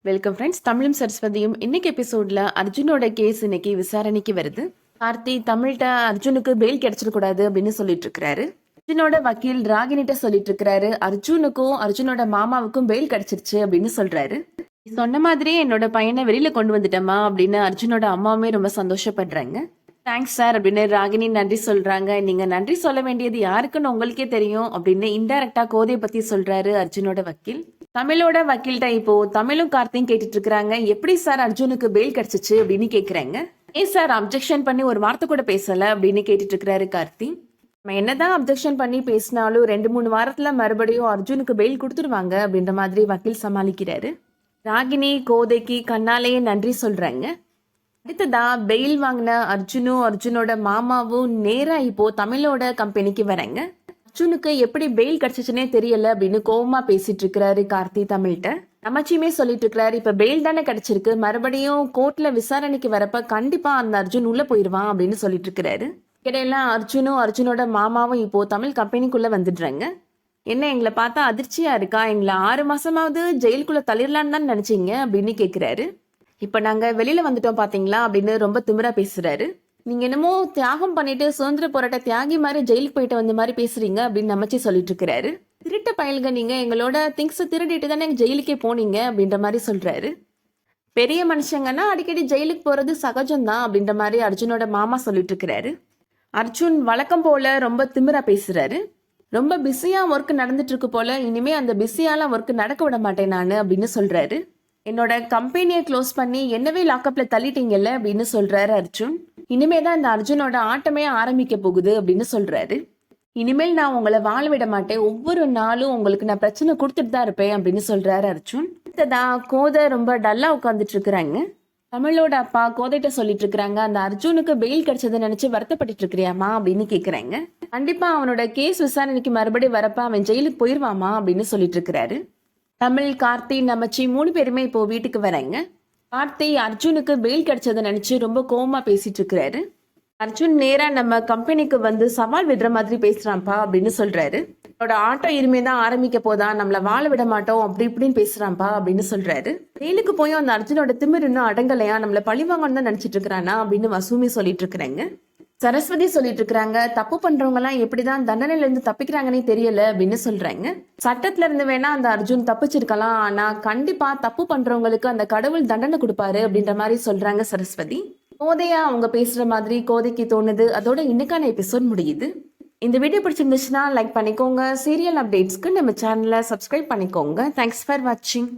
Welcome friends. தமிழும் சரஸ்வதியும் இன்னைக்கு எபிசோட்ல அர்ஜுனோட கேஸ் இன்னைக்கு விசாரணைக்கு வருது. கார்த்தி தமிழ்கிட்ட அர்ஜுனுக்கு பெயில் கிடைச்சிடக்கூடாது அப்படின்னு சொல்லிட்டு இருக்கிறாரு. அர்ஜுனோட வக்கீல் ராகினிட்ட சொல்லிட்டு இருக்கிறாரு அர்ஜுனுக்கும் அர்ஜுனோட மாமாவுக்கும் பெயில் கிடைச்சிருச்சு அப்படின்னு சொல்றாரு. சொன்ன மாதிரியே என்னோட பையனை வெளியில கொண்டு வந்துட்டோமா அப்படின்னு அர்ஜுனோட அம்மாவுமே ரொம்ப சந்தோஷப்படுறாங்க. தேங்க்ஸ் சார் அப்படின்னு ராகினி நன்றி சொல்றாங்க. நீங்க நன்றி சொல்ல வேண்டியது யாருக்குன்னு உங்களுக்கே தெரியும் அப்படின்னு இன்டைரக்டா கோதையை பத்தி சொல்றாரு அர்ஜுனோட வக்கீல். தமிழோட வக்கீல்கிட்ட இப்போ தமிழும் கார்த்தியும் கேட்டுட்டு இருக்கிறாங்க. எப்படி சார் அர்ஜுனுக்கு பெயில் கிடைச்சிச்சு அப்படின்னு கேக்குறாங்க. ஏன் சார் அப்ஜெக்ஷன் பண்ணி ஒரு வார்த்தை கூட பேசல அப்படின்னு கேட்டுட்டு இருக்கிறாரு கார்த்தி. நம்ம என்னதான் அப்ஜெக்ஷன் பண்ணி பேசினாலும் 2-3 வாரத்துல மறுபடியும் அர்ஜுனுக்கு பெயில் கொடுத்துருவாங்க அப்படின்ற மாதிரி வக்கீல் சமாளிக்கிறாரு. ராகினி கோதைக்கு கண்ணாலேயே நன்றி சொல்றாங்க. அடுத்ததா பெயில் வாங்கின அர்ஜுனும் அர்ஜுனோட மாமாவும் நேரா இப்போ தமிழோட கம்பெனிக்கு வராங்க. அர்ஜுனுக்கு எப்படி பெயில் கிடைச்சிச்சுனே தெரியல அப்படின்னு கோவமா பேசிட்டு இருக்கிறாரு கார்த்தி தமிழ்கிட்ட. நமச்சியுமே சொல்லிட்டு இருக்கிறாரு இப்ப பெயில் தானே கிடைச்சிருக்கு, மறுபடியும் கோர்ட்ல விசாரணைக்கு வரப்ப கண்டிப்பா அந்த அர்ஜுன் உள்ள போயிருவான் அப்படின்னு சொல்லிட்டு இருக்கிறாரு. இடையில அர்ஜுனும் அர்ஜுனோட மாமாவும் இப்போ தமிழ் கம்பெனிக்குள்ள வந்துடுறாங்க. என்ன எங்களை பார்த்தா அதிர்ச்சியா இருக்கா, எங்களை 6 மாசமாவது ஜெயிலுக்குள்ள தள்ளிடலான்னு தான் நினைச்சீங்க அப்படின்னு கேக்குறாரு. இப்ப நாங்க வெளியில வந்துட்டோம் பாத்தீங்களா அப்படின்னு ரொம்ப திமிரா பேசுறாரு. நீங்க என்னமோ தியாகம் பண்ணிட்டு சுதந்திர போராட்ட தியாகி மாதிரி ஜெயிலுக்கு போயிட்டு வந்த மாதிரி பேசுறீங்க அப்படின்னு நமச்சி சொல்லிட்டு இருக்கிறாரு. திருட்ட பயல்க, நீங்க எங்களோட திங்ஸ் திருடிட்டு தானே ஜெயிலுக்கே போனீங்க அப்படின்ற மாதிரி சொல்றாரு. பெரிய மனுஷங்கன்னா அடிக்கடி ஜெயிலுக்கு போறது சகஜம்தான் அப்படின்ற மாதிரி அர்ஜுனோட மாமா சொல்லிட்டு இருக்கிறாரு. அர்ஜுன் வழக்கம் போல ரொம்ப திமிரா பேசுறாரு. ரொம்ப பிஸியா ஒர்க் நடந்துட்டு இருக்கு போல, இனிமே அந்த பிஸியாலாம் ஒர்க் நடக்க விட மாட்டேன் நானு அப்படின்னு சொல்றாரு. என்னோட கம்பெனியை க்ளோஸ் பண்ணி என்னவே லாக்அப்ல தள்ளிட்டீங்கல்ல அப்படின்னு சொல்றாரு அர்ஜுன். இனிமேதான் இந்த அர்ஜுனோட ஆட்டமே ஆரம்பிக்க போகுது அப்படின்னு சொல்றாரு. இனிமேல் நான் உங்களை வாழ விட மாட்டேன், ஒவ்வொரு நாளும் உங்களுக்கு நான் பிரச்சனை கொடுத்துட்டு தான் இருப்பேன் அப்படின்னு சொல்றாரு அர்ஜுன். அடுத்ததான் கோதை ரொம்ப டல்லா உட்காந்துட்டு இருக்கிறாங்க. தமிழோட அப்பா கோதைட்ட சொல்லிட்டு இருக்கிறாங்க அந்த அர்ஜுனுக்கு பெயில் கிடைச்சதை நினைச்சு வருத்தப்பட்டு இருக்கிறியாமா அப்படின்னு கேக்குறாங்க. கண்டிப்பா அவனோட கேஸ் விசாரணைக்கு மறுபடியும் வரப்ப அவன் ஜெயிலுக்கு போயிருவாமா அப்படின்னு சொல்லிட்டு இருக்கிறாரு. தமிழ் கார்த்தி நமச்சி 3 பேருமே இப்போ வீட்டுக்கு வராங்க. கார்த்தி அர்ஜுனுக்கு பெயில் கிடைச்சதை நினைச்சு ரொம்ப கோவமா பேசிட்டு இருக்கிறாரு. அர்ஜுன் நேரா நம்ம கம்பெனிக்கு வந்து சவால் விடுற மாதிரி பேசுறான்ப்பா அப்படின்னு சொல்றாரு. அவரோட ஆட்டோ இனிமே தான் ஆரம்பிக்க போதா, நம்மள வாழ விட மாட்டோம் அப்படி இப்படின்னு பேசுறான்ப்பா அப்படின்னு சொல்றாரு. ஜெயிலுக்கு போய் அந்த அர்ஜுனோட திமிர் இன்னும் அடங்கலையா, நம்மள பழிவாங்கன்னு தான் நினைச்சிட்டு இருக்கிறானா அப்படின்னு வசூமி சொல்லிட்டு இருக்கிறாங்க. சரஸ்வதி சொல்லிட்டு இருக்கிறாங்க தப்பு பண்றவங்க எல்லாம் எப்படிதான் தண்டனையில இருந்து தப்பிக்கிறாங்கன்னே தெரியல அப்படின்னு சொல்றாங்க. சட்டத்துல இருந்து வேணா அந்த அர்ஜுன் தப்பிச்சிருக்கலாம், ஆனா கண்டிப்பா தப்பு பண்றவங்களுக்கு அந்த கடவுள் தண்டனை கொடுப்பாரு அப்படின்ற மாதிரி சொல்றாங்க சரஸ்வதி. கோதையா அவங்க பேசுற மாதிரி கோதைக்கு தோணுது. அதோட இன்னைக்கான எபிசோட் முடியுது. இந்த வீடியோ பிடிச்சிருந்துச்சுன்னா லைக் பண்ணிக்கோங்க. சீரியல் அப்டேட்ஸ்க்கு நம்ம சேனலை சப்ஸ்கிரைப் பண்ணிக்கோங்க. தேங்க்ஸ் ஃபார் வாட்சிங்.